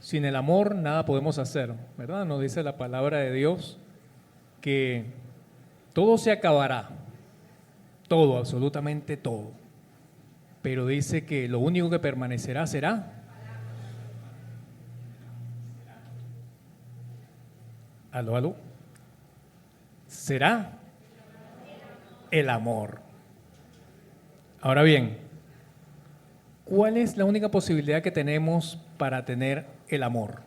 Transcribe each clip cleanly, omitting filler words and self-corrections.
sin el amor nada podemos hacer, ¿verdad? Nos dice la palabra de Dios que todo se acabará, todo, absolutamente todo. Pero dice que lo único que permanecerá será aló, será el amor. Ahora bien, ¿cuál es la única posibilidad que tenemos para tener el amor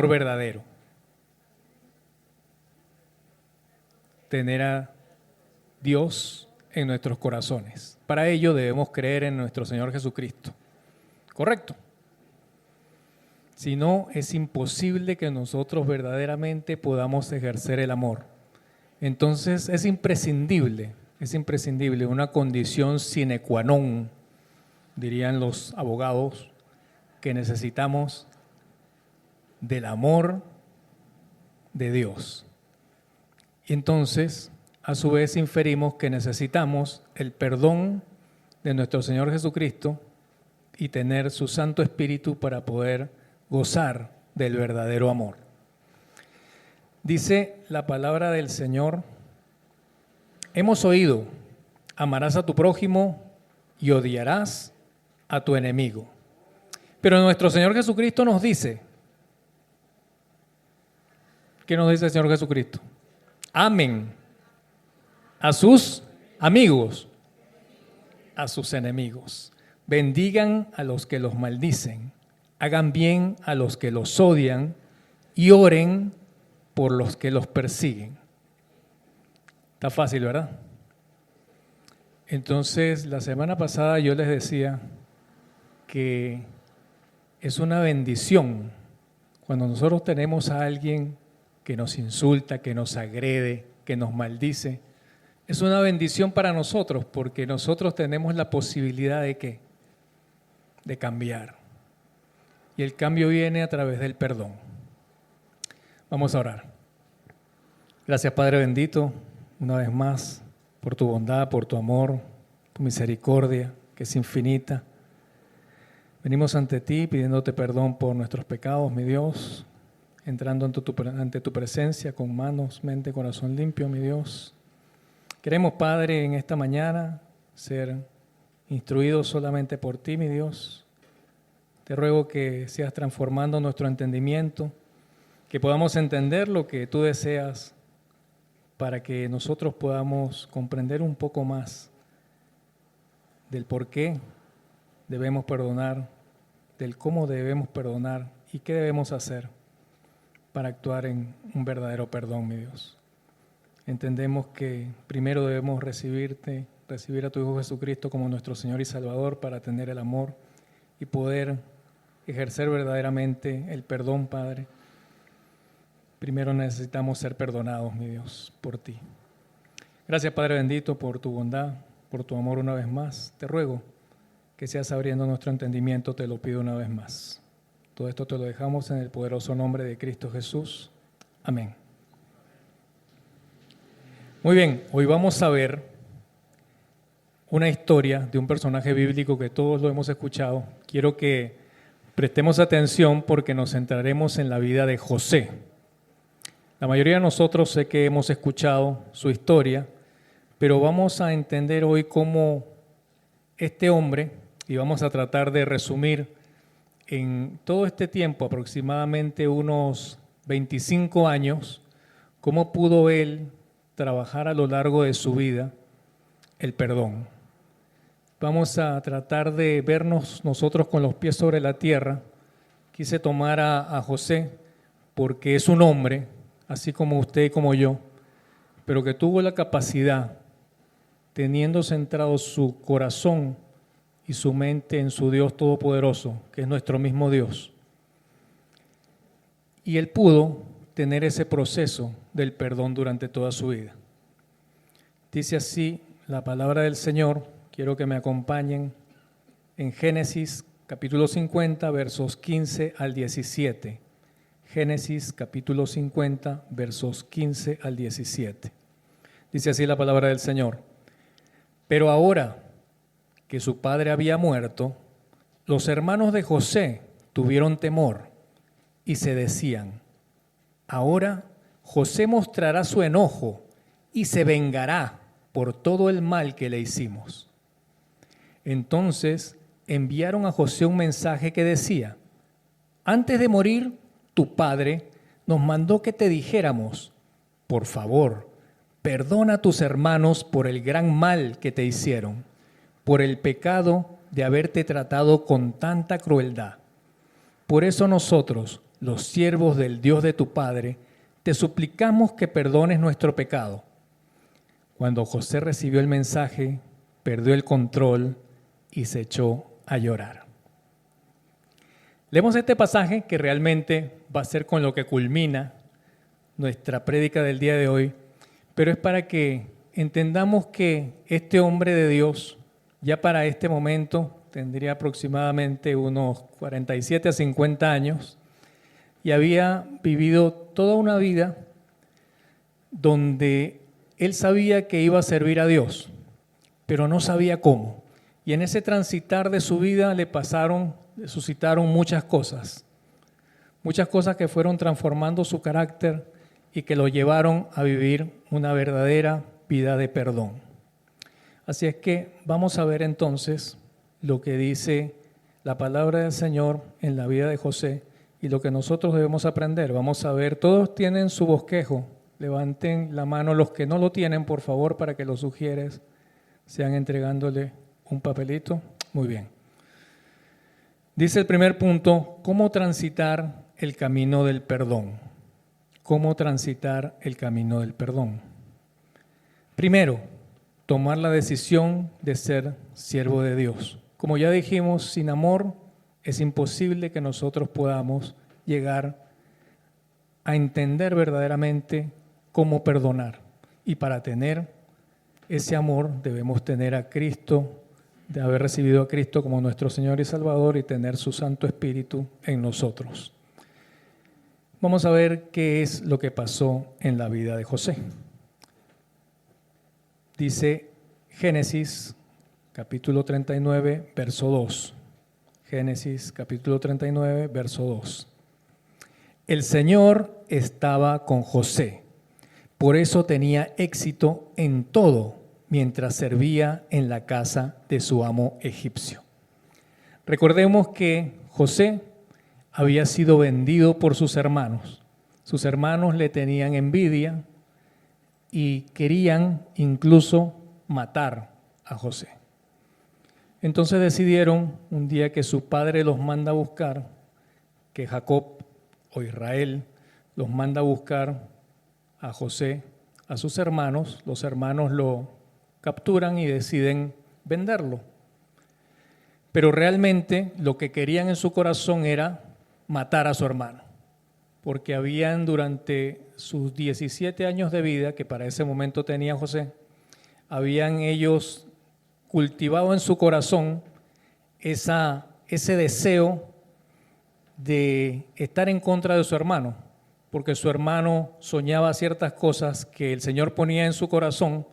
verdadero? Tener a Dios en nuestros corazones. Para ello debemos creer en nuestro Señor Jesucristo. ¿Correcto? Si no, es imposible que nosotros verdaderamente podamos ejercer el amor. Entonces es imprescindible, una condición sine qua non, dirían los abogados, que necesitamos del amor de Dios. Y entonces, a su vez, inferimos que necesitamos el perdón de nuestro Señor Jesucristo y tener su Santo Espíritu para poder gozar del verdadero amor. Dice la palabra del Señor: hemos oído, amarás a tu prójimo y odiarás a tu enemigo. Pero nuestro Señor Jesucristo nos dice, ¿qué nos dice el Señor Jesucristo? Amen a sus amigos, a sus enemigos. Bendigan a los que los maldicen, hagan bien a los que los odian y oren por los que los persiguen. Está fácil, ¿verdad? Entonces, la semana pasada yo les decía que es una bendición cuando nosotros tenemos a alguien que nos insulta, que nos agrede, que nos maldice. Es una bendición para nosotros porque nosotros tenemos la posibilidad de ¿qué? De cambiar. Y el cambio viene a través del perdón. Vamos a orar. Gracias, Padre bendito, una vez más, por tu bondad, por tu amor, tu misericordia, que es infinita. Venimos ante ti pidiéndote perdón por nuestros pecados, mi Dios, entrando ante tu presencia con manos, mente, corazón limpio, mi Dios. Queremos, Padre, en esta mañana ser instruidos solamente por ti, mi Dios. Te ruego que seas transformando nuestro entendimiento, que podamos entender lo que tú deseas para que nosotros podamos comprender un poco más del por qué debemos perdonar, del cómo debemos perdonar y qué debemos hacer para actuar en un verdadero perdón, mi Dios. Entendemos que primero debemos recibir a tu Hijo Jesucristo como nuestro Señor y Salvador para tener el amor y poder ejercer verdaderamente el perdón, Padre. Primero necesitamos ser perdonados, mi Dios, por ti. Gracias, Padre bendito, por tu bondad, por tu amor una vez más. Te ruego que seas abriendo nuestro entendimiento, te lo pido una vez más. Todo esto te lo dejamos en el poderoso nombre de Cristo Jesús. Amén. Muy bien, hoy vamos a ver una historia de un personaje bíblico que todos lo hemos escuchado. Quiero que prestemos atención porque nos centraremos en la vida de José. La mayoría de nosotros sé que hemos escuchado su historia, pero vamos a entender hoy cómo este hombre, y vamos a tratar de resumir en todo este tiempo, aproximadamente unos 25 años, cómo pudo él trabajar a lo largo de su vida el perdón. Vamos a tratar de vernos nosotros con los pies sobre la tierra. Quise tomar a José porque es un hombre, así como usted y como yo, pero que tuvo la capacidad, teniendo centrado su corazón y su mente en su Dios Todopoderoso, que es nuestro mismo Dios. Y él pudo tener ese proceso del perdón durante toda su vida. Dice así la palabra del Señor, quiero que me acompañen en Génesis capítulo 50, versos 15 al 17. Génesis capítulo 50, versos 15 al 17. Dice así la palabra del Señor. Pero ahora que su padre había muerto, los hermanos de José tuvieron temor y se decían: ahora José mostrará su enojo y se vengará por todo el mal que le hicimos. Entonces enviaron a José un mensaje que decía: antes de morir, tu padre nos mandó que te dijéramos: por favor, perdona a tus hermanos por el gran mal que te hicieron, por el pecado de haberte tratado con tanta crueldad. Por eso nosotros, los siervos del Dios de tu padre, te suplicamos que perdones nuestro pecado. Cuando José recibió el mensaje, perdió el control y se echó a llorar. Leemos este pasaje que realmente va a ser con lo que culmina nuestra prédica del día de hoy, pero es para que entendamos que este hombre de Dios, ya para este momento, tendría aproximadamente unos 47 a 50 años y había vivido toda una vida donde él sabía que iba a servir a Dios, pero no sabía cómo. Y en ese transitar de su vida le suscitaron muchas cosas que fueron transformando su carácter y que lo llevaron a vivir una verdadera vida de perdón. Así es que vamos a ver entonces lo que dice la palabra del Señor en la vida de José y lo que nosotros debemos aprender. Vamos a ver, todos tienen su bosquejo. Levanten la mano los que no lo tienen, por favor, para que los sugieres sean entregándole un papelito. Muy bien. Dice el primer punto: ¿cómo transitar el camino del perdón? ¿Cómo transitar el camino del perdón? Primero, tomar la decisión de ser siervo de Dios. Como ya dijimos, sin amor es imposible que nosotros podamos llegar a entender verdaderamente cómo perdonar. Y para tener ese amor debemos tener a Cristo, de haber recibido a Cristo como nuestro Señor y Salvador y tener su Santo Espíritu en nosotros. Vamos a ver qué es lo que pasó en la vida de José. Dice Génesis capítulo 39, verso 2. Génesis capítulo 39, verso 2. El Señor estaba con José, por eso tenía éxito en todo mientras servía en la casa de su amo egipcio. Recordemos que José había sido vendido por sus hermanos. Sus hermanos le tenían envidia y querían incluso matar a José. Entonces decidieron, un día que su padre los manda a buscar, que Jacob o Israel los manda a buscar a José, a sus hermanos, los hermanos lo capturan y deciden venderlo. Pero realmente lo que querían en su corazón era matar a su hermano, porque habían durante sus 17 años de vida, que para ese momento tenía José, habían ellos cultivado en su corazón ese deseo de estar en contra de su hermano, porque su hermano soñaba ciertas cosas que el Señor ponía en su corazón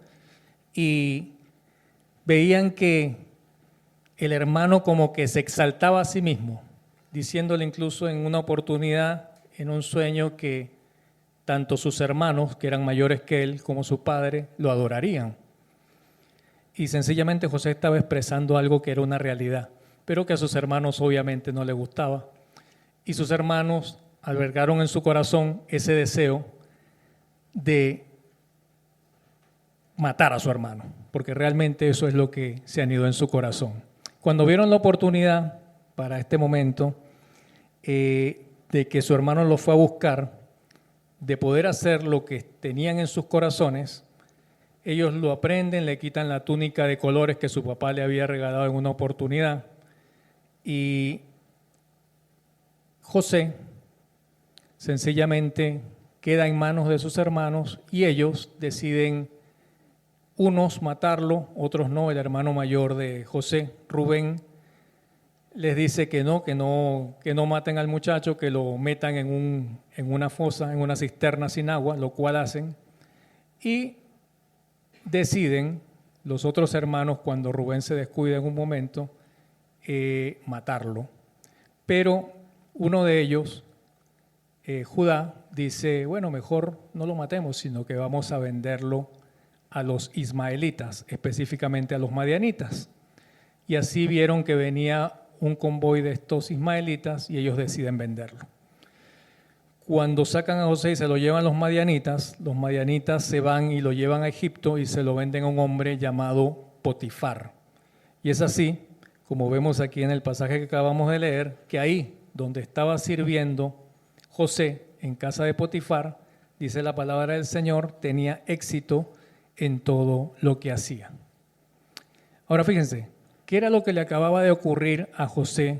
y veían que el hermano como que se exaltaba a sí mismo, diciéndole incluso en una oportunidad, en un sueño, que tanto sus hermanos, que eran mayores que él, como su padre, lo adorarían. Y sencillamente José estaba expresando algo que era una realidad, pero que a sus hermanos obviamente no les gustaba. Y sus hermanos albergaron en su corazón ese deseo de matar a su hermano, porque realmente eso es lo que se anidó en su corazón. Cuando vieron la oportunidad para este momento de que su hermano lo fue a buscar, de poder hacer lo que tenían en sus corazones, ellos lo aprenden, le quitan la túnica de colores que su papá le había regalado en una oportunidad y José sencillamente queda en manos de sus hermanos y ellos deciden, unos matarlo, otros no. El hermano mayor de José, Rubén, les dice que no maten al muchacho, que lo metan en una fosa, en una cisterna sin agua, lo cual hacen. Y deciden los otros hermanos, cuando Rubén se descuida en un momento, matarlo. Pero uno de ellos Judá dice, bueno, mejor no lo matemos, sino que vamos a venderlo a los ismaelitas, específicamente a los madianitas. Y así vieron que venía un convoy de estos ismaelitas y ellos deciden venderlo. Cuando sacan a José y se lo llevan los madianitas se van y lo llevan a Egipto y se lo venden a un hombre llamado Potifar. Y es así, como vemos aquí en el pasaje que acabamos de leer, que ahí donde estaba sirviendo José en casa de Potifar, dice la palabra del Señor, tenía éxito en todo lo que hacía. Ahora fíjense, ¿qué era lo que le acababa de ocurrir a José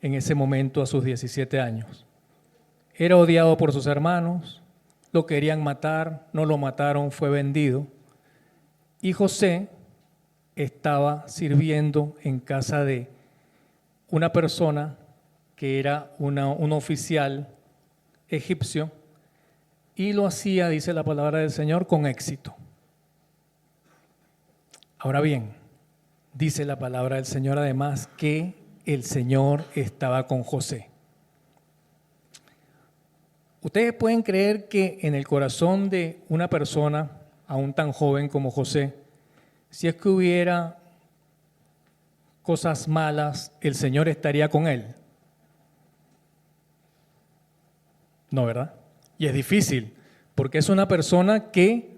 en ese momento a sus 17 años? Era odiado por sus hermanos, lo querían matar, no lo mataron, fue vendido. Y José estaba sirviendo en casa de una persona que era un oficial egipcio y lo hacía, dice la palabra del Señor, con éxito. Ahora bien, dice la palabra del Señor además que el Señor estaba con José. Ustedes pueden creer que en el corazón de una persona, aún tan joven como José, si es que hubiera cosas malas, el Señor estaría con él. No, ¿verdad? Y es difícil, porque es una persona que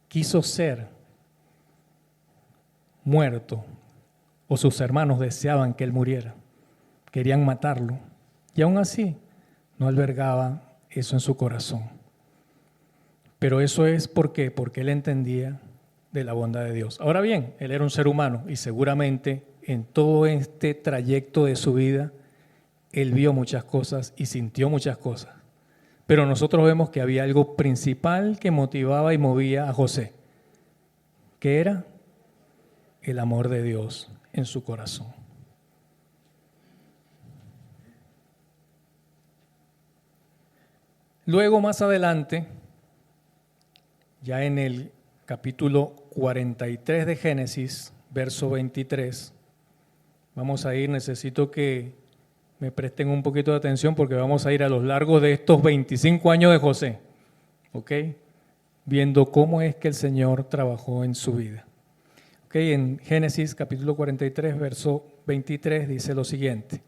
quiso ser muerto, o sus hermanos deseaban que él muriera, querían matarlo. Y aún así, no albergaba eso en su corazón. Pero eso es porque él entendía de la bondad de Dios. Ahora bien, él era un ser humano y seguramente en todo este trayecto de su vida, él vio muchas cosas y sintió muchas cosas. Pero nosotros vemos que había algo principal que motivaba y movía a José, que era el amor de Dios en su corazón. Luego, más adelante, ya en el capítulo 43 de Génesis, verso 23, vamos a ir, necesito que me presten un poquito de atención porque vamos a ir a lo largo de estos 25 años de José, ¿ok? Viendo cómo es que el Señor trabajó en su vida. ¿Ok? En Génesis capítulo 43, verso 23 dice lo siguiente: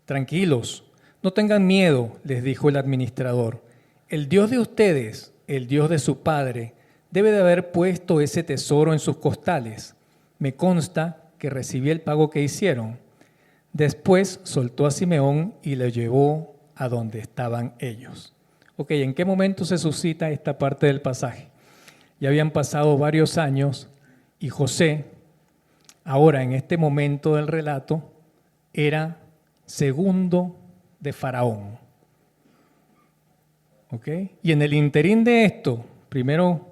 tranquilos, no tengan miedo, les dijo el administrador. El Dios de ustedes, el Dios de su padre, debe de haber puesto ese tesoro en sus costales. Me consta que recibí el pago que hicieron. Después soltó a Simeón y le llevó a donde estaban ellos. Ok, ¿en qué momento se suscita esta parte del pasaje? Ya habían pasado varios años y José, ahora en este momento del relato, era segundo de Faraón. ¿Ok? Y en el interín de esto, primero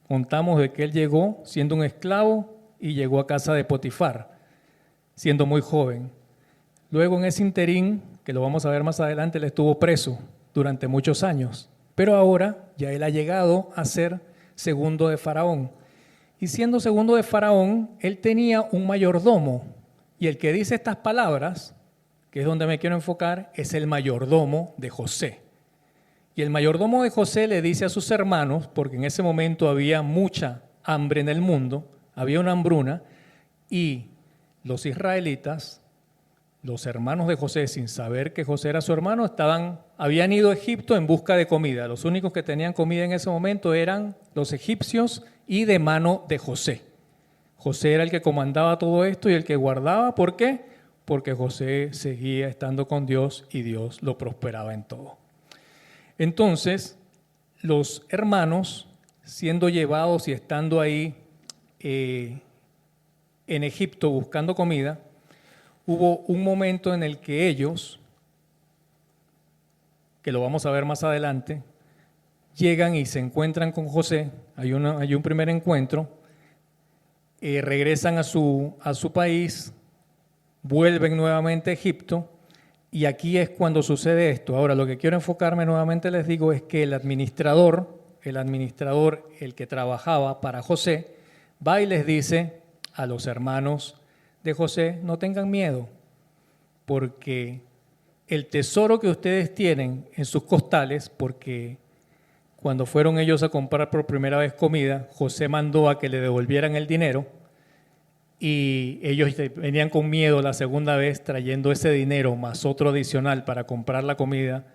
contamos de que él llegó siendo un esclavo y llegó a casa de Potifar, siendo muy joven. Luego en ese interín, que lo vamos a ver más adelante, él estuvo preso durante muchos años. Pero ahora ya él ha llegado a ser segundo de Faraón. Y siendo segundo de Faraón, él tenía un mayordomo. Y el que dice estas palabras, que es donde me quiero enfocar, es el mayordomo de José. Y el mayordomo de José le dice a sus hermanos, porque en ese momento había mucha hambre en el mundo, había una hambruna, y los israelitas, los hermanos de José, sin saber que José era su hermano, habían ido a Egipto en busca de comida. Los únicos que tenían comida en ese momento eran los egipcios y de mano de José. José era el que comandaba todo esto y el que guardaba. ¿Por qué? Porque José seguía estando con Dios y Dios lo prosperaba en todo. Entonces, los hermanos, siendo llevados y estando ahí en Egipto buscando comida, hubo un momento en el que ellos, que lo vamos a ver más adelante, llegan y se encuentran con José, hay un primer encuentro, regresan a su país, vuelven nuevamente a Egipto, y aquí es cuando sucede esto. Ahora, lo que quiero enfocarme nuevamente, les digo, es que el administrador, el que trabajaba para José, va y les dice a los hermanos de José, no tengan miedo, porque el tesoro que ustedes tienen en sus costales, porque cuando fueron ellos a comprar por primera vez comida, José mandó a que le devolvieran el dinero y ellos venían con miedo la segunda vez trayendo ese dinero más otro adicional para comprar la comida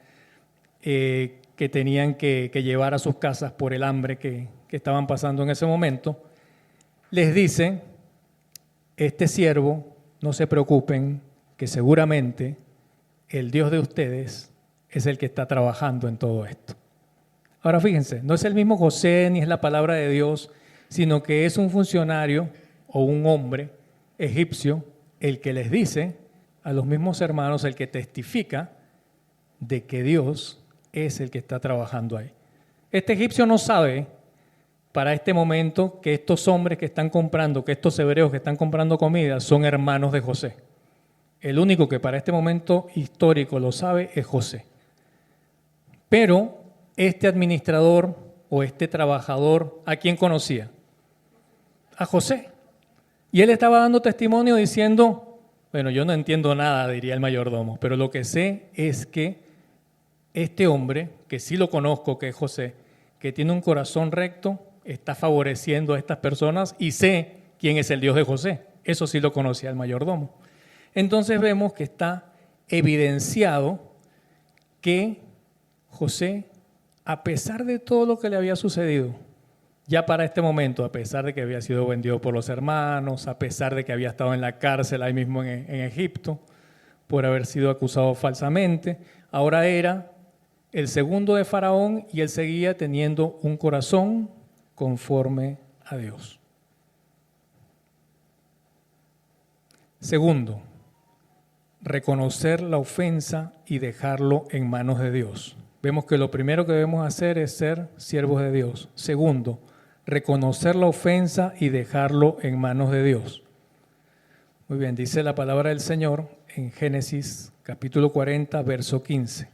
que tenían que llevar a sus casas por el hambre que estaban pasando en ese momento. Les dice, este siervo, no se preocupen, que seguramente el Dios de ustedes es el que está trabajando en todo esto. Ahora fíjense, no es el mismo José ni es la palabra de Dios, sino que es un funcionario o un hombre egipcio el que les dice a los mismos hermanos, el que testifica de que Dios es el que está trabajando ahí. Este egipcio no sabe para este momento que estos hombres que están comprando, que estos hebreos que están comprando comida son hermanos de José. El único que para este momento histórico lo sabe es José. Pero este administrador o este trabajador, ¿a quién conocía? A José. Y él estaba dando testimonio diciendo, bueno, yo no entiendo nada, diría el mayordomo, pero lo que sé es que este hombre, que sí lo conozco, que es José, que tiene un corazón recto, está favoreciendo a estas personas y sé quién es el Dios de José. Eso sí lo conocía el mayordomo. Entonces vemos que está evidenciado que José, a pesar de todo lo que le había sucedido, ya para este momento, a pesar de que había sido vendido por los hermanos, a pesar de que había estado en la cárcel ahí mismo en Egipto, por haber sido acusado falsamente, ahora era el segundo de Faraón y él seguía teniendo un corazón conforme a Dios. Segundo, reconocer la ofensa y dejarlo en manos de Dios. Vemos que lo primero que debemos hacer es ser siervos de Dios. Segundo, reconocer la ofensa y dejarlo en manos de Dios. Muy bien, dice la palabra del Señor en Génesis capítulo 40, verso 15.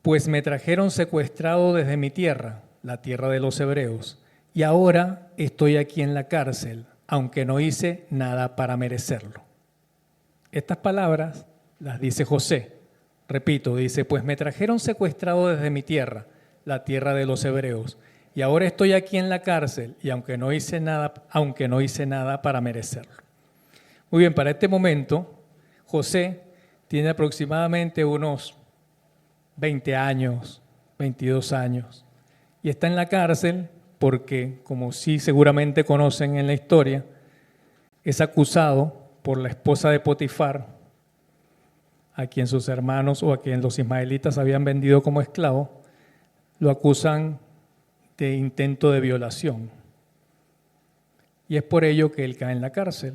Pues me trajeron secuestrado desde mi tierra, la tierra de los hebreos, y ahora estoy aquí en la cárcel, aunque no hice nada para merecerlo. Estas palabras las dice José. Repito, dice, pues me trajeron secuestrado desde mi tierra, la tierra de los hebreos, y ahora estoy aquí en la cárcel, y aunque no hice nada para merecerlo. Muy bien, para este momento, José tiene aproximadamente unos 20 años, 22 años, y está en la cárcel porque, como sí seguramente conocen en la historia, es acusado por la esposa de Potifar, a quien sus hermanos o a quien los ismaelitas habían vendido como esclavo, lo acusan de intento de violación. Y es por ello que él cae en la cárcel.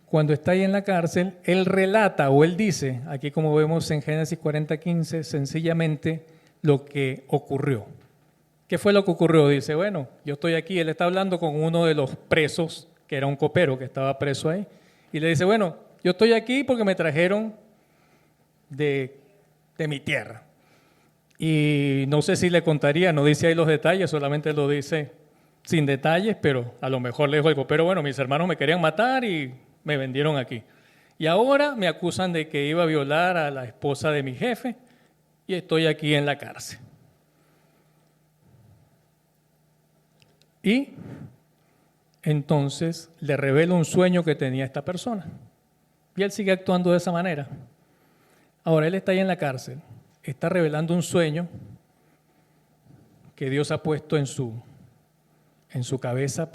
Cuando está ahí en la cárcel, él relata o él dice, aquí como vemos en Génesis 40:15, sencillamente lo que ocurrió. ¿Qué fue lo que ocurrió? Dice, bueno, yo estoy aquí, él está hablando con uno de los presos, que era un copero que estaba preso ahí, y le dice, bueno, yo estoy aquí porque me trajeron de mi tierra. Y no sé si le contaría, no dice ahí los detalles, solamente lo dice sin detalles, pero a lo mejor le dijo el copero, bueno, mis hermanos me querían matar y me vendieron aquí. Y ahora me acusan de que iba a violar a la esposa de mi jefe y estoy aquí en la cárcel. Y entonces le revela un sueño que tenía esta persona. Y él sigue actuando de esa manera. Ahora él está ahí en la cárcel, está revelando un sueño que Dios ha puesto en su cabeza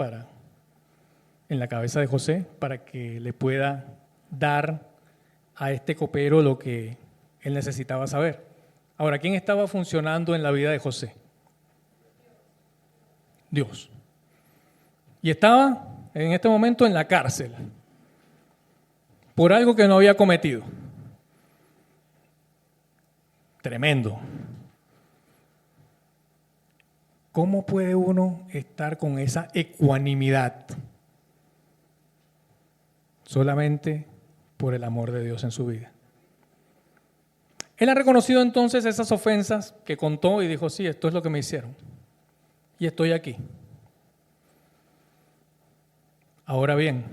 en la cabeza de José, para que le pueda dar a este copero lo que él necesitaba saber. Ahora, ¿quién estaba funcionando en la vida de José? Dios. Y estaba en este momento en la cárcel por algo que no había cometido. Tremendo. ¿Cómo puede uno estar con esa ecuanimidad? Solamente por el amor de Dios en su vida. Él ha reconocido entonces esas ofensas que contó y dijo, sí, esto es lo que me hicieron. Y estoy aquí. Ahora bien,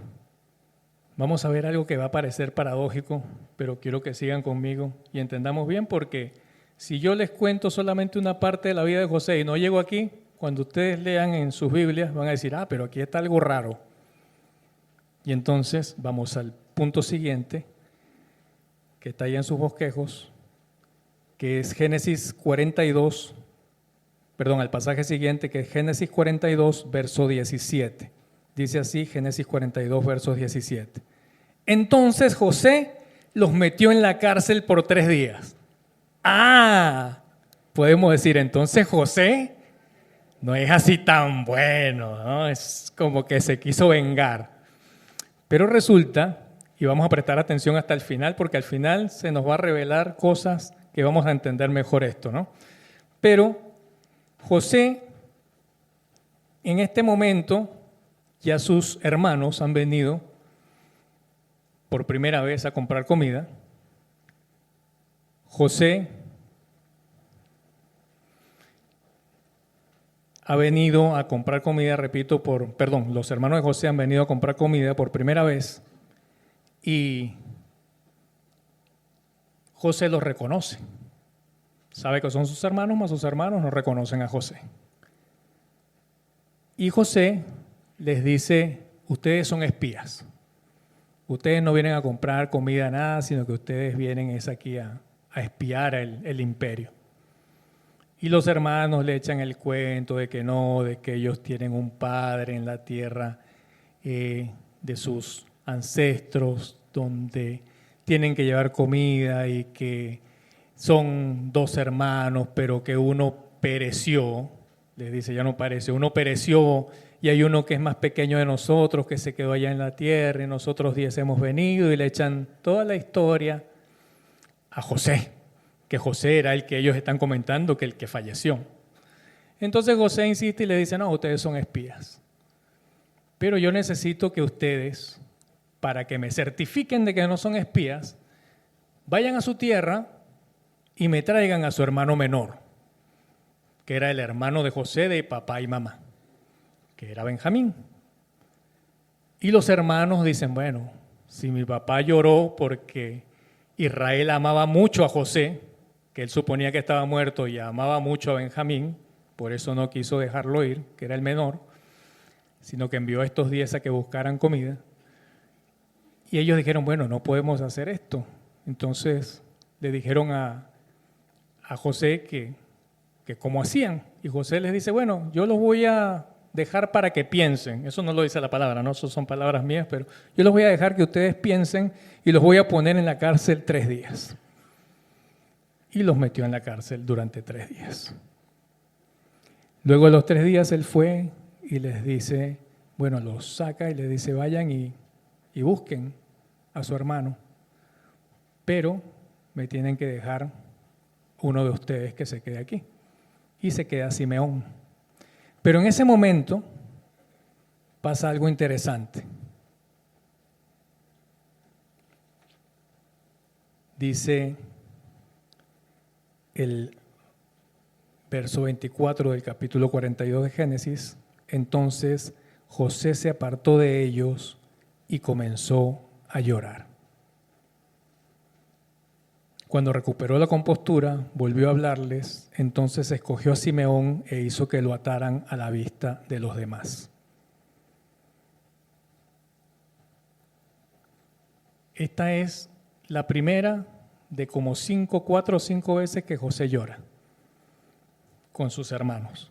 vamos a ver algo que va a parecer paradójico, pero quiero que sigan conmigo y entendamos bien, porque si yo les cuento solamente una parte de la vida de José y no llego aquí, cuando ustedes lean en sus Biblias van a decir, pero aquí está algo raro. Y entonces vamos al punto siguiente, que está ahí en sus bosquejos, que es Génesis 42, al pasaje siguiente, que es Génesis 42, verso 17. Dice así, Génesis 42, verso 17. Entonces José los metió en la cárcel por 3 días. Podemos decir, entonces José no es así tan bueno, ¿no? Es como que se quiso vengar. Pero resulta, y vamos a prestar atención hasta el final, porque al final se nos va a revelar cosas que vamos a entender mejor esto, ¿no? Pero José, en este momento, ya sus hermanos han venido por primera vez a comprar comida. José ha venido a comprar comida, repito, los hermanos de José han venido a comprar comida por primera vez y José los reconoce. Sabe que son sus hermanos, mas sus hermanos no reconocen a José. Y José les dice, ustedes son espías. Ustedes no vienen a comprar comida, nada, sino que ustedes vienen es aquí a espiar el imperio. Y los hermanos le echan el cuento de que no, de que ellos tienen un padre en la tierra de sus ancestros, donde tienen que llevar comida y que son 2 hermanos, pero que uno pereció, les dice, ya no parece, uno pereció y hay uno que es más pequeño de nosotros, que se quedó allá en la tierra y nosotros 10 hemos venido, y le echan toda la historia a José, que José era el que ellos están comentando, que el que falleció. Entonces José insiste y le dice, no, ustedes son espías, pero yo necesito que ustedes, para que me certifiquen de que no son espías, vayan a su tierra y me traigan a su hermano menor, que era el hermano de José de papá y mamá, que era Benjamín. Y los hermanos dicen, bueno, si mi papá lloró porque Israel amaba mucho a José, que él suponía que estaba muerto y amaba mucho a Benjamín, por eso no quiso dejarlo ir, que era el menor, sino que envió a estos 10 a que buscaran comida. Y ellos dijeron, bueno, no podemos hacer esto. Entonces le dijeron a José que cómo hacían. Y José les dice, bueno, yo los voy a dejar para que piensen. Eso no lo dice la palabra, no, eso son palabras mías, pero yo los voy a dejar que ustedes piensen y los voy a poner en la cárcel 3 días. Y los metió en la cárcel durante 3 días. Luego de los 3 días él fue y les dice, bueno, los saca y les dice, vayan y busquen a su hermano, pero me tienen que dejar uno de ustedes que se quede aquí. Y se queda Simeón. Pero en ese momento pasa algo interesante. Dice el verso 24 del capítulo 42 de Génesis, entonces José se apartó de ellos y comenzó a llorar. Cuando recuperó la compostura, volvió a hablarles, entonces escogió a Simeón e hizo que lo ataran a la vista de los demás. Esta es la primera de como 4 o 5 veces que José llora con sus hermanos.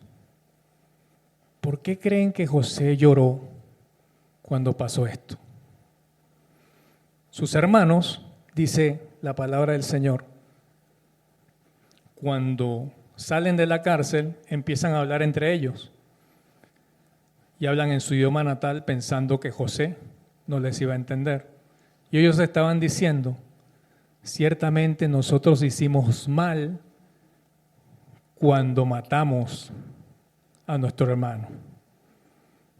¿Por qué creen que José lloró cuando pasó esto? Sus hermanos, dice la palabra del Señor, cuando salen de la cárcel empiezan a hablar entre ellos y hablan en su idioma natal pensando que José no les iba a entender. Y ellos estaban diciendo, ciertamente nosotros hicimos mal cuando matamos a nuestro hermano.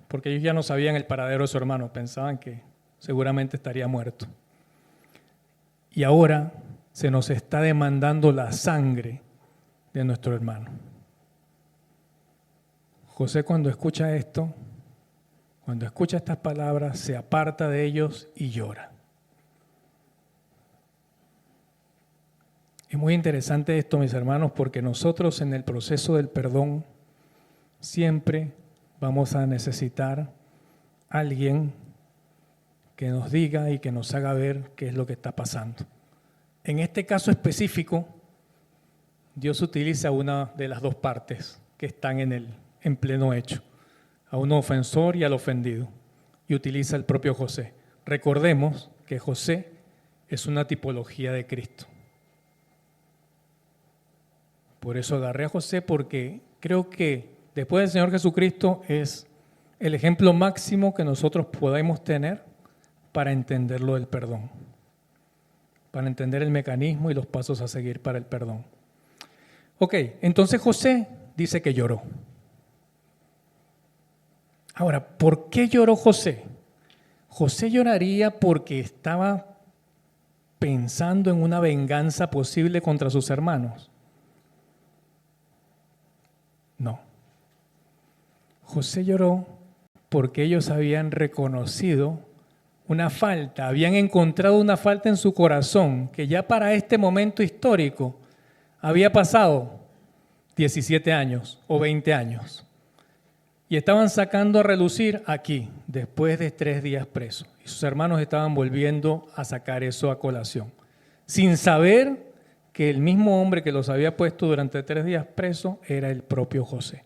Porque ellos ya no sabían el paradero de su hermano, pensaban que seguramente estaría muerto. Y ahora se nos está demandando la sangre de nuestro hermano. José, cuando escucha esto, cuando escucha estas palabras, se aparta de ellos y llora. Es muy interesante esto, mis hermanos, porque nosotros en el proceso del perdón siempre vamos a necesitar a alguien que nos diga y que nos haga ver qué es lo que está pasando. En este caso específico, Dios utiliza una de las dos partes que están en pleno hecho, a un ofensor y al ofendido, y utiliza el propio José. Recordemos que José es una tipología de Cristo. Por eso agarré a José, porque creo que después del Señor Jesucristo es el ejemplo máximo que nosotros podemos tener para entender lo del perdón, para entender el mecanismo y los pasos a seguir para el perdón. Ok, entonces José dice que lloró. Ahora, ¿por qué lloró José? José lloraría porque estaba pensando en una venganza posible contra sus hermanos. No. José lloró porque ellos habían reconocido una falta, habían encontrado una falta en su corazón que ya para este momento histórico había pasado 17 años o 20 años. Y estaban sacando a relucir aquí, después de 3 días presos. Y sus hermanos estaban volviendo a sacar eso a colación, sin saber que el mismo hombre que los había puesto durante 3 días presos era el propio José.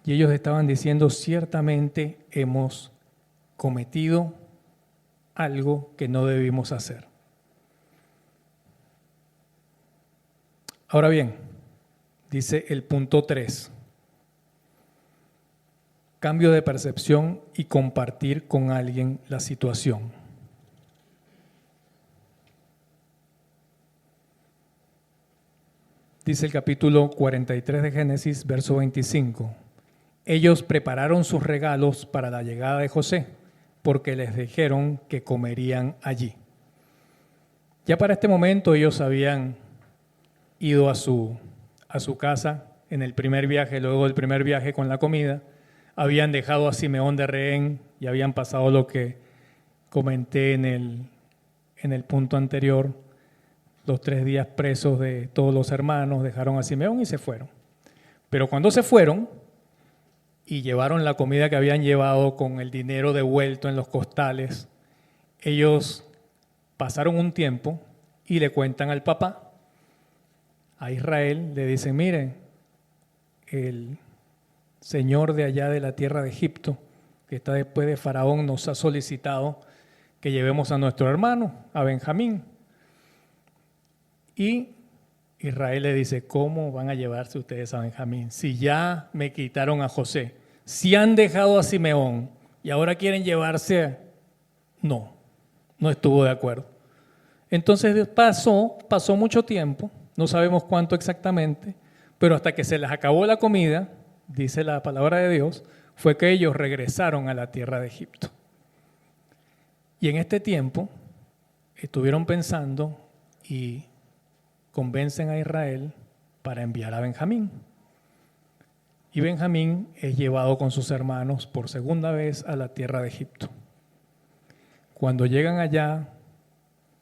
Y ellos estaban diciendo, ciertamente hemos cometido algo que no debimos hacer. Ahora bien, dice el punto 3. Cambio de percepción y compartir con alguien la situación. Dice el capítulo 43 de Génesis, verso 25. Ellos prepararon sus regalos para la llegada de José, porque les dijeron que comerían allí. Ya para este momento ellos habían ido a su casa en el primer viaje, luego del primer viaje con la comida, habían dejado a Simeón de rehén y habían pasado lo que comenté en el punto anterior, los 3 días presos de todos los hermanos, dejaron a Simeón y se fueron. Pero cuando se fueron y llevaron la comida que habían llevado con el dinero devuelto en los costales, ellos pasaron un tiempo y le cuentan al papá, a Israel, le dicen, miren, el Señor de allá de la tierra de Egipto, que está después de Faraón, nos ha solicitado que llevemos a nuestro hermano, a Benjamín. Y Israel le dice, ¿cómo van a llevarse ustedes a Benjamín? Si ya me quitaron a José, si han dejado a Simeón y ahora quieren llevarse, no estuvo de acuerdo. Entonces pasó mucho tiempo, no sabemos cuánto exactamente, pero hasta que se les acabó la comida, dice la palabra de Dios, fue que ellos regresaron a la tierra de Egipto. Y en este tiempo estuvieron pensando y convencen a Israel para enviar a Benjamín. Y Benjamín es llevado con sus hermanos por segunda vez a la tierra de Egipto. Cuando llegan allá,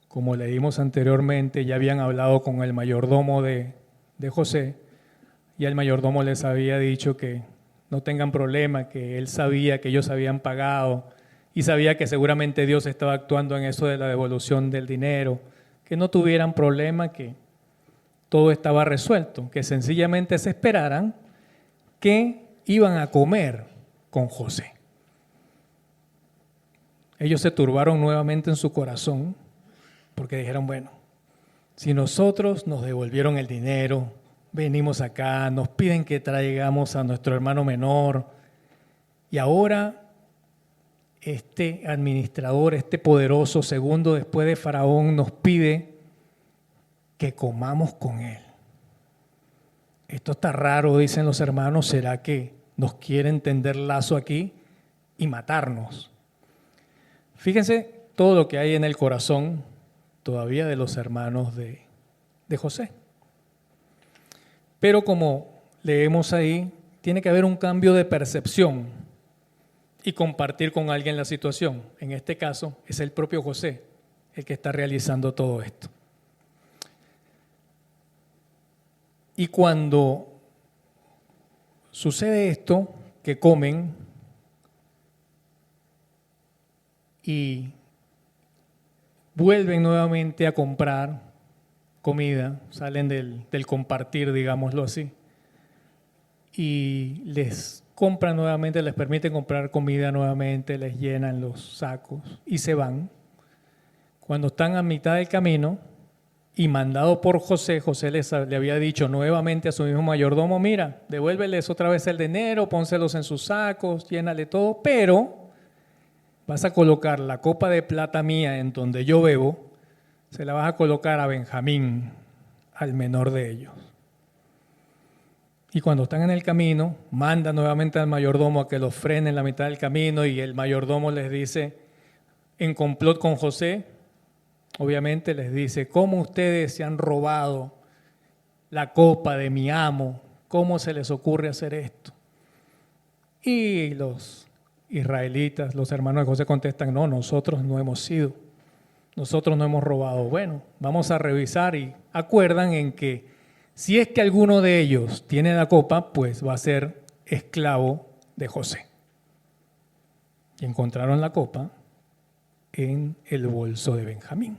como leímos anteriormente, ya habían hablado con el mayordomo de José, y el mayordomo les había dicho que no tengan problema, que él sabía que ellos habían pagado y sabía que seguramente Dios estaba actuando en eso de la devolución del dinero, que no tuvieran problema, que todo estaba resuelto, que sencillamente se esperaran que iban a comer con José. Ellos se turbaron nuevamente en su corazón porque dijeron, bueno, si nosotros nos devolvieron el dinero, venimos acá, nos piden que traigamos a nuestro hermano menor y ahora este administrador, este poderoso segundo después de Faraón nos pide que comamos con él. Esto está raro, dicen los hermanos, ¿será que nos quieren tender lazo aquí y matarnos? Fíjense todo lo que hay en el corazón todavía de los hermanos de José. Pero como leemos ahí, tiene que haber un cambio de percepción y compartir con alguien la situación. En este caso es el propio José el que está realizando todo esto. Y cuando sucede esto, que comen y vuelven nuevamente a comprar comida, salen del compartir, digámoslo así, y les compran nuevamente, les permiten comprar comida nuevamente, les llenan los sacos y se van. Cuando están a mitad del camino y mandado por José, José le había dicho nuevamente a su mismo mayordomo, mira, devuélveles otra vez el dinero, pónselos en sus sacos, llénale todo, pero vas a colocar la copa de plata mía en donde yo bebo, se la vas a colocar a Benjamín, al menor de ellos. Y cuando están en el camino, manda nuevamente al mayordomo a que los frene en la mitad del camino y el mayordomo les dice, en complot con José, obviamente les dice, ¿cómo ustedes se han robado la copa de mi amo? ¿Cómo se les ocurre hacer esto? Y los israelitas, los hermanos de José contestan, no, nosotros no hemos sido, nosotros no hemos robado. Bueno, vamos a revisar y acuerdan en que si es que alguno de ellos tiene la copa, pues va a ser esclavo de José. Y encontraron la copa en el bolso de Benjamín.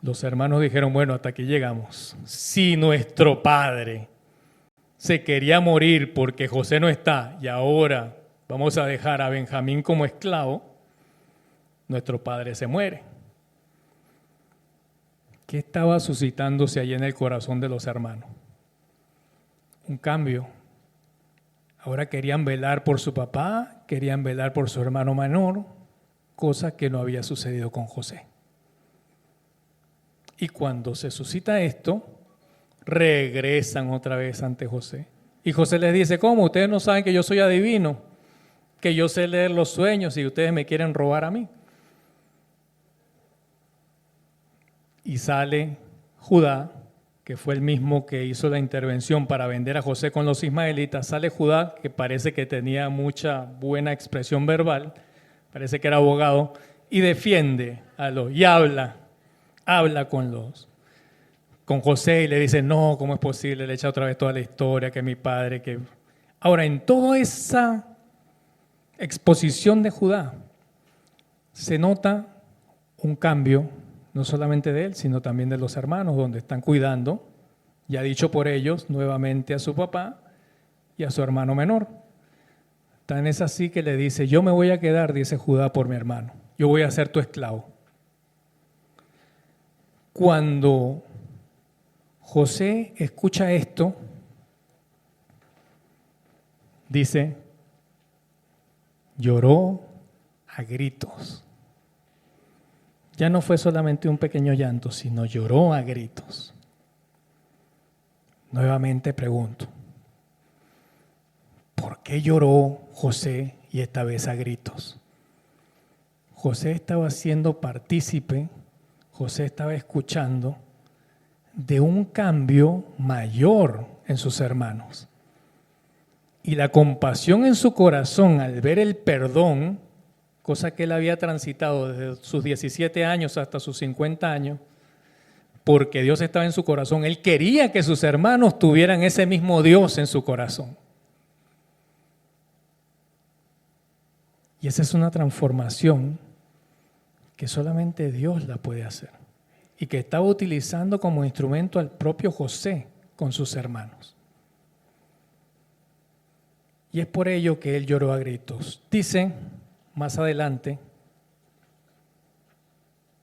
Los hermanos dijeron, bueno, hasta aquí llegamos. Si nuestro padre se quería morir porque José no está y ahora vamos a dejar a Benjamín como esclavo, nuestro padre se muere. ¿Qué estaba suscitándose allí en el corazón de los hermanos? Un cambio. Ahora querían velar por su papá, querían velar por su hermano menor, cosa que no había sucedido con José. Y cuando se suscita esto, regresan otra vez ante José. Y José les dice, ¿cómo? Ustedes no saben que yo soy adivino, que yo sé leer los sueños y ustedes me quieren robar a mí. Y sale Judá, que fue el mismo que hizo la intervención para vender a José con los ismaelitas. Sale Judá, que parece que tenía mucha buena expresión verbal, parece que era abogado, y defiende a los, y habla con José y le dice, no, ¿cómo es posible? Le echa otra vez toda la historia, que mi padre, que... Ahora, en toda esa exposición de Judá, se nota un cambio, no solamente de él, sino también de los hermanos, donde están cuidando, ya dicho por ellos, nuevamente a su papá y a su hermano menor. Tan es así que le dice, yo me voy a quedar, dice Judá, por mi hermano, yo voy a ser tu esclavo. Cuando José escucha esto, dice, lloró a gritos. Ya no fue solamente un pequeño llanto, sino lloró a gritos. Nuevamente pregunto, ¿por qué lloró José y esta vez a gritos? José estaba siendo partícipe, José estaba escuchando de un cambio mayor en sus hermanos. Y la compasión en su corazón al ver el perdón, cosa que él había transitado desde sus 17 años hasta sus 50 años, porque Dios estaba en su corazón. Él quería que sus hermanos tuvieran ese mismo Dios en su corazón. Y esa es una transformación que solamente Dios la puede hacer y que estaba utilizando como instrumento al propio José con sus hermanos. Y es por ello que él lloró a gritos. Dice más adelante,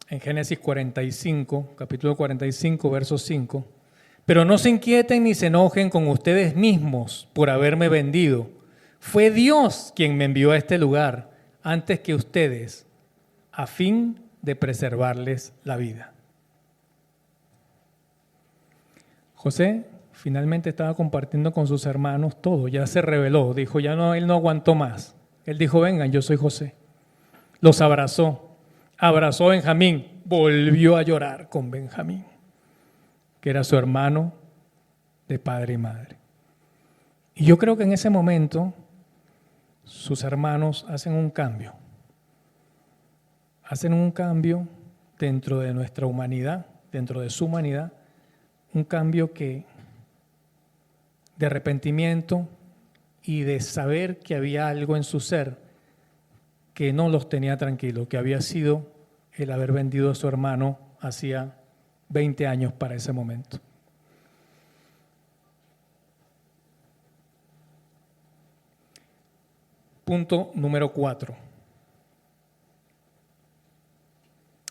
en Génesis 45, capítulo 45, verso 5, pero no se inquieten ni se enojen con ustedes mismos por haberme vendido. Fue Dios quien me envió a este lugar antes que ustedes, a fin de preservarles la vida. José finalmente estaba compartiendo con sus hermanos todo, ya se rebeló, dijo, ya no, él no aguantó más. Él dijo, vengan, yo soy José. Los abrazó a Benjamín, volvió a llorar con Benjamín, que era su hermano de padre y madre. Y yo creo que en ese momento sus hermanos hacen un cambio. Hacen un cambio dentro de nuestra humanidad, dentro de su humanidad, un cambio que de arrepentimiento y de saber que había algo en su ser que no los tenía tranquilos, que había sido el haber vendido a su hermano hacía 20 años para ese momento. Punto número 4.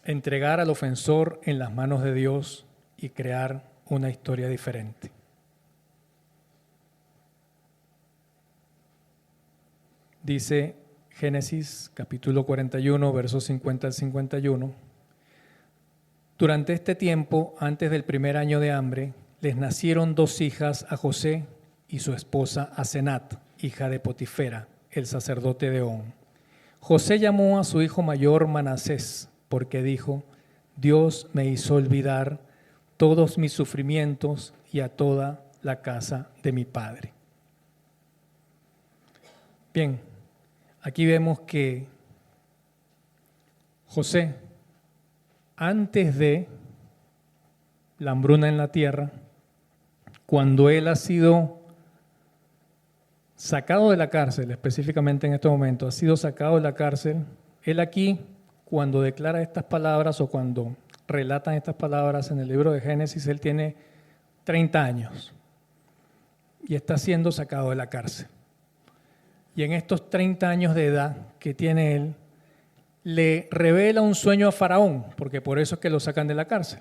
Entregar al ofensor en las manos de Dios y crear una historia diferente. Dice Génesis capítulo 41, versos 50 al 51. Durante este tiempo, antes del primer año de hambre, les nacieron 2 hijas a José y su esposa Asenat, hija de Potifera, el sacerdote de On. José llamó a su hijo mayor Manasés, porque dijo: Dios me hizo olvidar todos mis sufrimientos y a toda la casa de mi padre. Bien, aquí vemos que José, antes de la hambruna en la tierra, cuando él ha sido sacado de la cárcel, específicamente en este momento, ha sido sacado de la cárcel, él aquí, cuando declara estas palabras o cuando relatan estas palabras en el libro de Génesis, él tiene 30 años y está siendo sacado de la cárcel. Y en estos 30 años de edad que tiene él, le revela un sueño a Faraón, porque por eso es que lo sacan de la cárcel,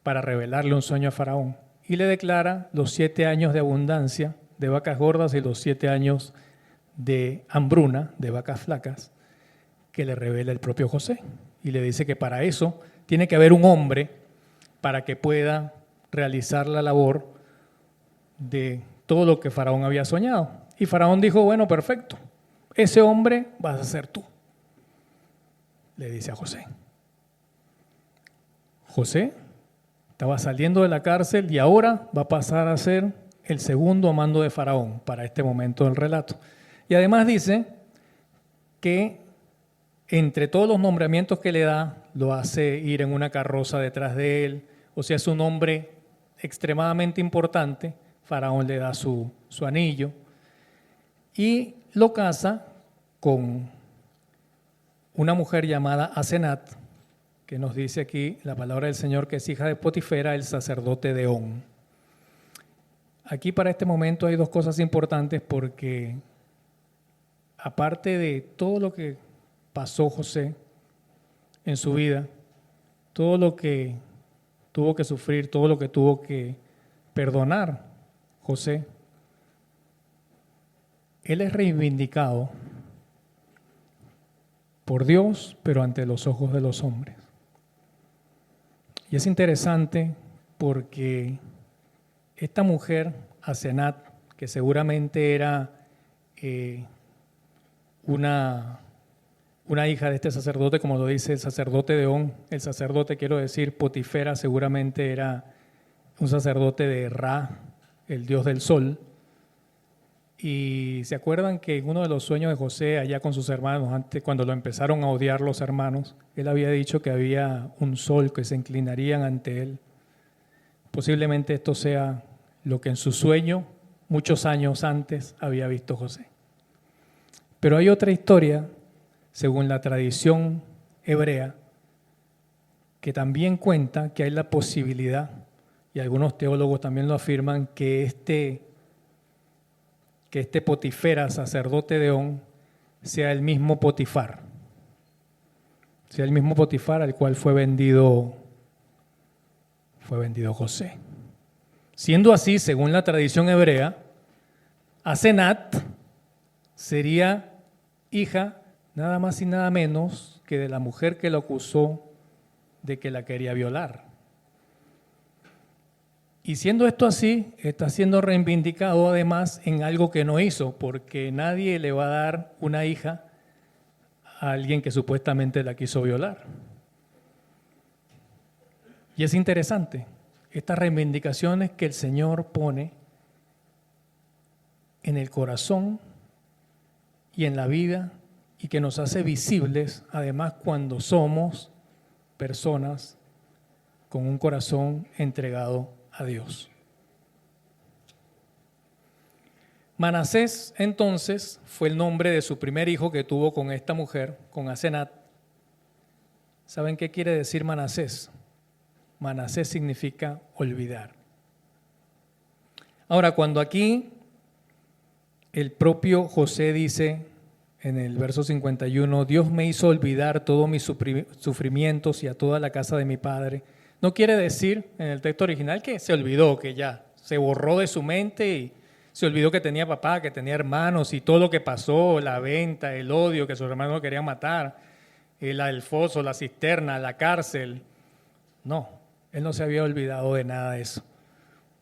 para revelarle un sueño a Faraón. Y le declara los 7 años de abundancia de vacas gordas y los 7 años de hambruna, de vacas flacas, que le revela el propio José. Y le dice que para eso tiene que haber un hombre para que pueda realizar la labor de todo lo que Faraón había soñado. Y Faraón dijo: bueno, perfecto, ese hombre vas a ser tú, le dice a José. José estaba saliendo de la cárcel y ahora va a pasar a ser el segundo a mando de Faraón para este momento del relato. Y además dice que entre todos los nombramientos que le da, lo hace ir en una carroza detrás de él. O sea, es un hombre extremadamente importante. Faraón le da su anillo y lo casa con una mujer llamada Asenat, que nos dice aquí la palabra del Señor que es hija de Potifera, el sacerdote de On. Aquí para este momento hay 2 cosas importantes, porque aparte de todo lo que pasó José en su vida, todo lo que tuvo que sufrir, todo lo que tuvo que perdonar José, él es reivindicado por Dios, pero ante los ojos de los hombres. Y es interesante porque esta mujer, Asenat, que seguramente era una hija de este sacerdote, como lo dice el sacerdote de On, el sacerdote, quiero decir, Potifera, seguramente era un sacerdote de Ra, el dios del sol. Y se acuerdan que en uno de los sueños de José, allá con sus hermanos, antes cuando lo empezaron a odiar los hermanos, él había dicho que había un sol que se inclinarían ante él. Posiblemente esto sea lo que en su sueño, muchos años antes, había visto José. Pero hay otra historia, según la tradición hebrea, que también cuenta que hay la posibilidad, y algunos teólogos también lo afirman, que este Potifera, sacerdote de On, sea el mismo Potifar. Sea el mismo Potifar al cual fue vendido José. Siendo así, según la tradición hebrea, Asenat sería hija nada más y nada menos que de la mujer que lo acusó de que la quería violar. Y siendo esto así, está siendo reivindicado además en algo que no hizo, porque nadie le va a dar una hija a alguien que supuestamente la quiso violar. Y es interesante estas reivindicaciones que el Señor pone en el corazón y en la vida y que nos hace visibles, además cuando somos personas con un corazón entregado a Dios. Manasés, entonces, fue el nombre de su primer hijo que tuvo con esta mujer, con Asenat. ¿Saben qué quiere decir Manasés? Manasés significa olvidar. Ahora, cuando aquí el propio José dice en el verso 51, Dios me hizo olvidar todos mis sufrimientos y a toda la casa de mi padre, no quiere decir en el texto original que se olvidó, que ya se borró de su mente y se olvidó que tenía papá, que tenía hermanos y todo lo que pasó, la venta, el odio, que sus hermanos lo querían matar, el foso, la cisterna, la cárcel. No, él no se había olvidado de nada de eso.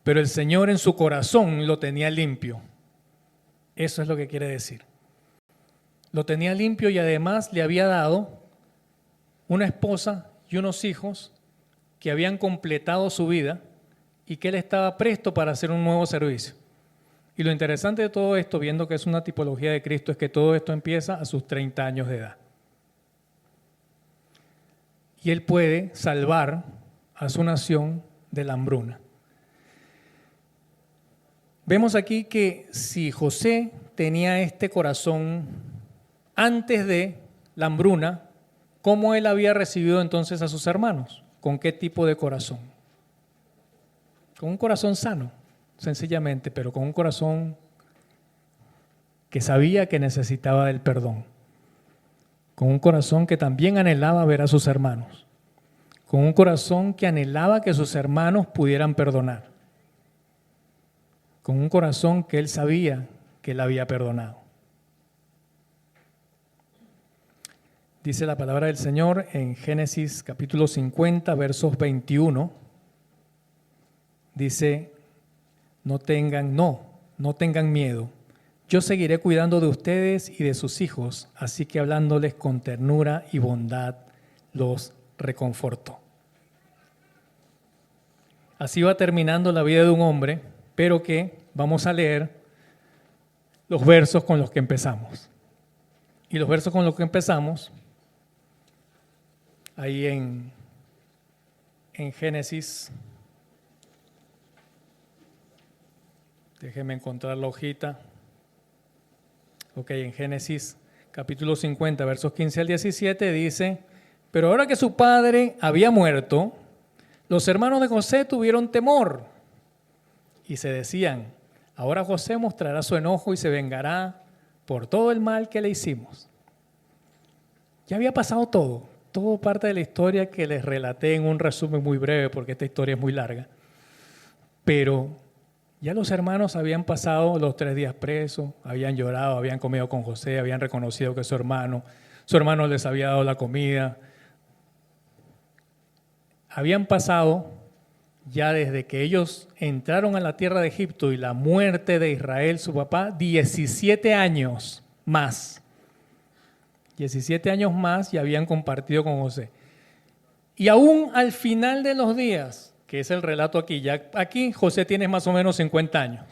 Pero el Señor en su corazón lo tenía limpio. Eso es lo que quiere decir. Lo tenía limpio y además le había dado una esposa y unos hijos que habían completado su vida y que él estaba presto para hacer un nuevo servicio. Y lo interesante de todo esto, viendo que es una tipología de Cristo, es que todo esto empieza a sus 30 años de edad. Y él puede salvar a su nación de la hambruna. Vemos aquí que si José tenía este corazón antes de la hambruna, ¿cómo él había recibido entonces a sus hermanos? ¿Con qué tipo de corazón? Con un corazón sano, sencillamente, pero con un corazón que sabía que necesitaba del perdón. Con un corazón que también anhelaba ver a sus hermanos. Con un corazón que anhelaba que sus hermanos pudieran perdonar. Con un corazón que él sabía que él había perdonado. Dice la palabra del Señor en Génesis capítulo 50, versos 21. Dice, no tengan miedo. Yo seguiré cuidando de ustedes y de sus hijos, así que hablándoles con ternura y bondad los reconfortó. Así va terminando la vida de un hombre, pero que vamos a leer los versos con los que empezamos. Y los versos con los que empezamos, ahí en Génesis, déjenme encontrar la hojita. Ok, en Génesis capítulo 50, versos 15 al 17 dice, pero ahora que su padre había muerto, los hermanos de José tuvieron temor y se decían, ahora José mostrará su enojo y se vengará por todo el mal que le hicimos. Ya había pasado todo parte de la historia que les relaté en un resumen muy breve porque esta historia es muy larga. Pero ya los hermanos habían pasado los 3 días presos, habían llorado, habían comido con José, habían reconocido que su hermano les había dado la comida. Habían pasado ya desde que ellos entraron a la tierra de Egipto y la muerte de Israel, su papá, 17 años más. 17 años más y habían compartido con José. Y aún al final de los días, que es el relato aquí, ya aquí José tiene más o menos 50 años.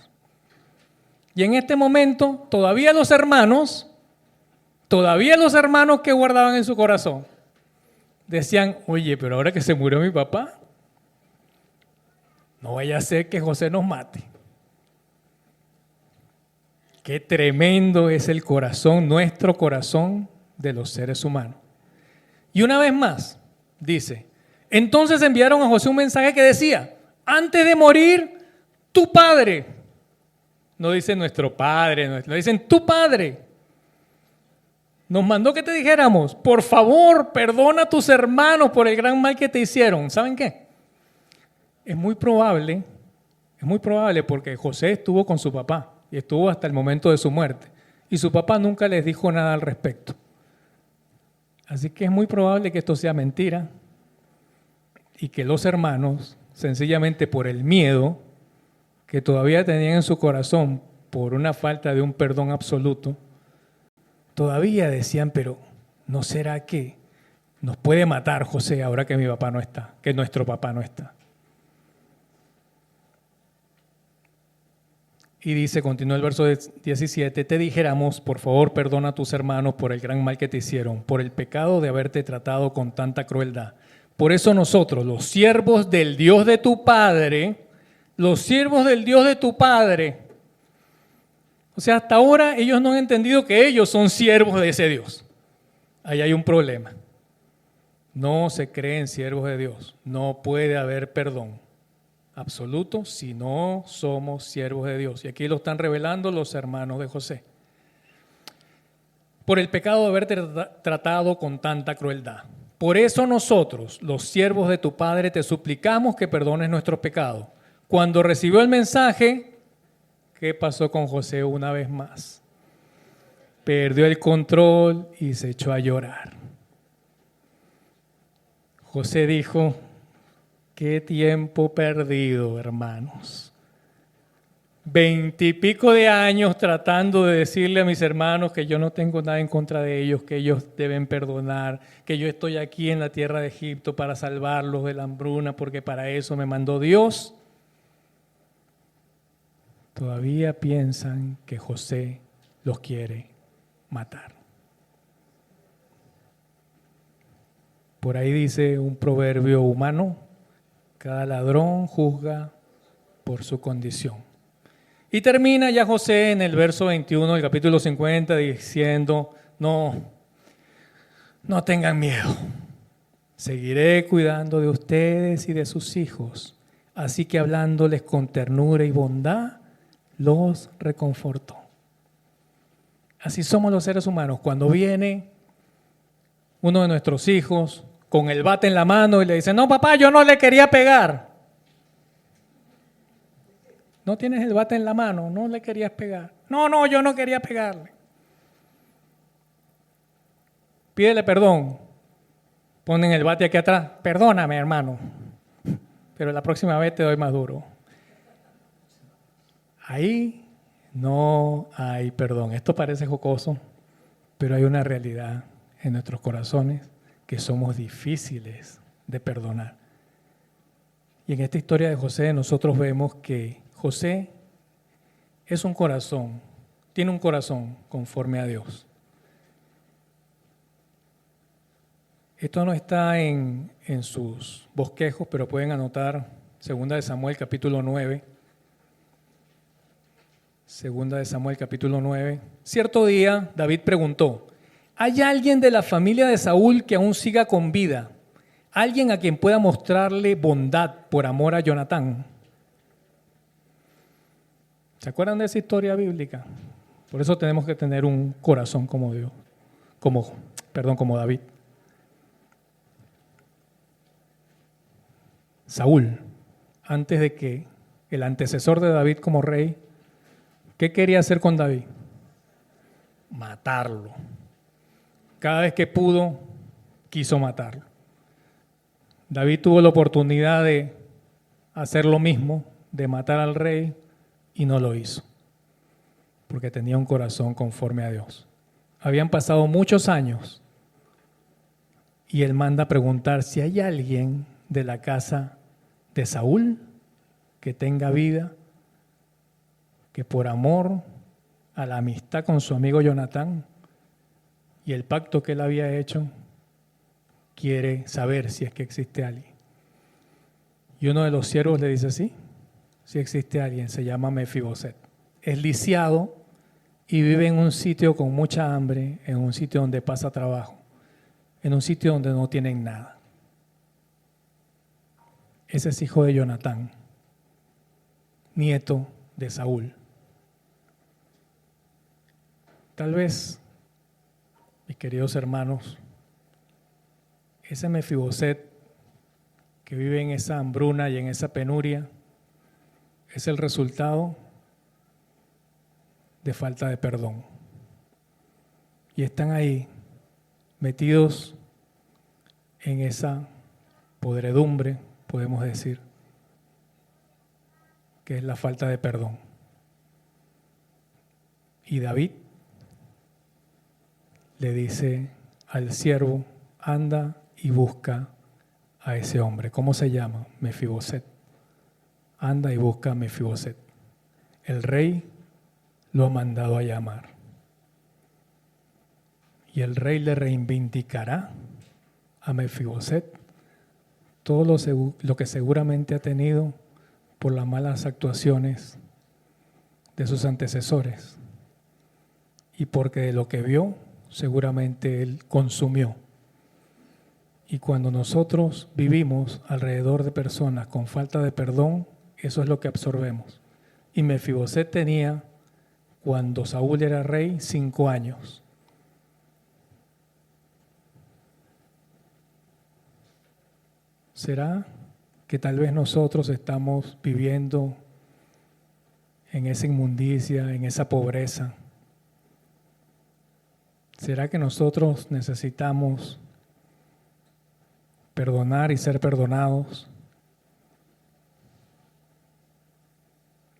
Y en este momento todavía los hermanos que guardaban en su corazón, decían, oye, pero ahora que se murió mi papá, no vaya a ser que José nos mate. Qué tremendo es el corazón, nuestro corazón de los seres humanos. Y una vez más, dice, entonces enviaron a José un mensaje que decía, antes de morir, tu padre, no dice nuestro padre, no dicen tu padre, nos mandó que te dijéramos, por favor, perdona a tus hermanos por el gran mal que te hicieron. ¿Saben qué? Es muy probable porque José estuvo con su papá y estuvo hasta el momento de su muerte y su papá nunca les dijo nada al respecto. Así que es muy probable que esto sea mentira y que los hermanos, sencillamente por el miedo que todavía tenían en su corazón por una falta de un perdón absoluto, todavía decían, pero ¿no será que nos puede matar José ahora que mi papá no está, que nuestro papá no está? Y dice, continúa el verso 17, te dijéramos, por favor, perdona a tus hermanos por el gran mal que te hicieron, por el pecado de haberte tratado con tanta crueldad. Por eso nosotros, los siervos del Dios de tu Padre, los siervos del Dios de tu Padre, o sea, hasta ahora ellos no han entendido que ellos son siervos de ese Dios. Ahí hay un problema. No se creen siervos de Dios. No puede haber perdón absoluto si no somos siervos de Dios. Y aquí lo están revelando los hermanos de José. Por el pecado de haberte tratado con tanta crueldad. Por eso nosotros, los siervos de tu Padre, te suplicamos que perdones nuestros pecados. Cuando recibió el mensaje, ¿qué pasó con José una vez más? Perdió el control y se echó a llorar. José dijo, qué tiempo perdido, hermanos. 20 y pico de años tratando de decirle a mis hermanos que yo no tengo nada en contra de ellos, que ellos deben perdonar, que yo estoy aquí en la tierra de Egipto para salvarlos de la hambruna, porque para eso me mandó Dios. Todavía piensan que José los quiere matar. Por ahí dice un proverbio humano, cada ladrón juzga por su condición. Y termina ya José en el verso 21 del capítulo 50 diciendo, no tengan miedo, seguiré cuidando de ustedes y de sus hijos, así que hablándoles con ternura y bondad, los reconfortó. Así somos los seres humanos. Cuando viene uno de nuestros hijos con el bate en la mano y le dice, no papá, yo no le quería pegar. No tienes el bate en la mano, no le querías pegar. No, yo no quería pegarle. Pídele perdón. Ponen el bate aquí atrás. Perdóname, hermano, pero la próxima vez te doy más duro. Ahí no hay perdón. Esto parece jocoso, pero hay una realidad en nuestros corazones que somos difíciles de perdonar. Y en esta historia de José nosotros vemos que José es un corazón, tiene un corazón conforme a Dios. Esto no está en sus bosquejos, pero pueden anotar 2 de Samuel capítulo 9. 2 de Samuel capítulo 9. Cierto día David preguntó, ¿hay alguien de la familia de Saúl que aún siga con vida? ¿Alguien a quien pueda mostrarle bondad por amor a Jonatán? ¿Se acuerdan de esa historia bíblica? Por eso tenemos que tener un corazón como Dios, como David. Saúl, antes de que el antecesor de David como rey, ¿qué quería hacer con David? Matarlo. Cada vez que pudo, quiso matarlo. David tuvo la oportunidad de hacer lo mismo, de matar al rey, y no lo hizo, porque tenía un corazón conforme a Dios. Habían pasado muchos años y él manda a preguntar si hay alguien de la casa de Saúl que tenga vida, que por amor a la amistad con su amigo Jonatán y el pacto que él había hecho, quiere saber si es que existe alguien. Y uno de los siervos le dice, sí existe alguien, se llama Mefiboset. Es lisiado y vive en un sitio con mucha hambre, en un sitio donde pasa trabajo, en un sitio donde no tienen nada. Ese es hijo de Jonatán, nieto de Saúl. Tal vez, mis queridos hermanos, ese Mefiboset que vive en esa hambruna y en esa penuria es el resultado de falta de perdón. Y están ahí metidos en esa podredumbre, podemos decir, que es la falta de perdón. Y David le dice al siervo, anda y busca a ese hombre. ¿Cómo se llama? Mefiboset. Anda y busca a Mefiboset. El rey lo ha mandado a llamar. Y el rey le reivindicará a Mefiboset todo lo que seguramente ha tenido por las malas actuaciones de sus antecesores y porque de lo que vio seguramente él consumió. Y cuando nosotros vivimos alrededor de personas con falta de perdón, eso es lo que absorbemos. Y Mefiboset tenía, cuando Saúl era rey, 5 años. ¿Será que tal vez nosotros estamos viviendo en esa inmundicia, en esa pobreza? ¿Será que nosotros necesitamos perdonar y ser perdonados?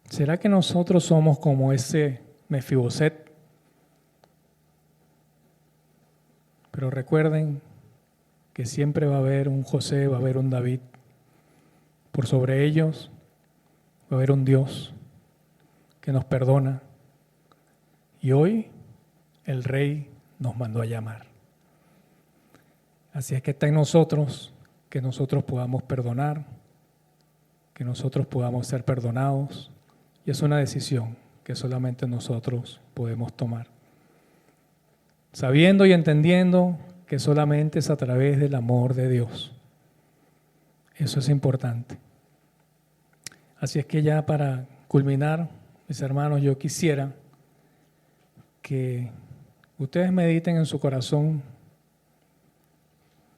¿Será que nosotros somos como ese Mefiboset? Pero recuerden que siempre va a haber un José, va a haber un David. Por sobre ellos va a haber un Dios que nos perdona. Y hoy el Rey nos mandó a llamar. Así es que está en nosotros que nosotros podamos perdonar, que nosotros podamos ser perdonados. Y es una decisión que solamente nosotros podemos tomar. Sabiendo y entendiendo que solamente es a través del amor de Dios. Eso es importante. Así es que ya para culminar, mis hermanos, yo quisiera que ustedes mediten en su corazón,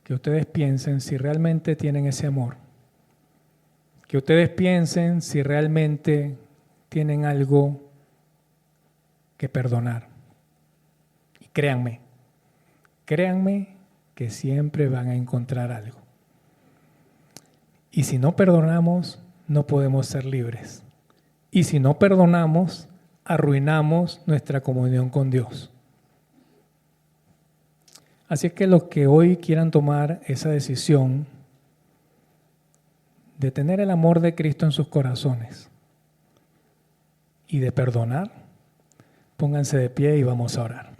que ustedes piensen si realmente tienen ese amor, que ustedes piensen si realmente tienen algo que perdonar. Y créanme que siempre van a encontrar algo. Y si no perdonamos, no podemos ser libres. Y si no perdonamos, arruinamos nuestra comunión con Dios. Así es que los que hoy quieran tomar esa decisión de tener el amor de Cristo en sus corazones y de perdonar, pónganse de pie y vamos a orar.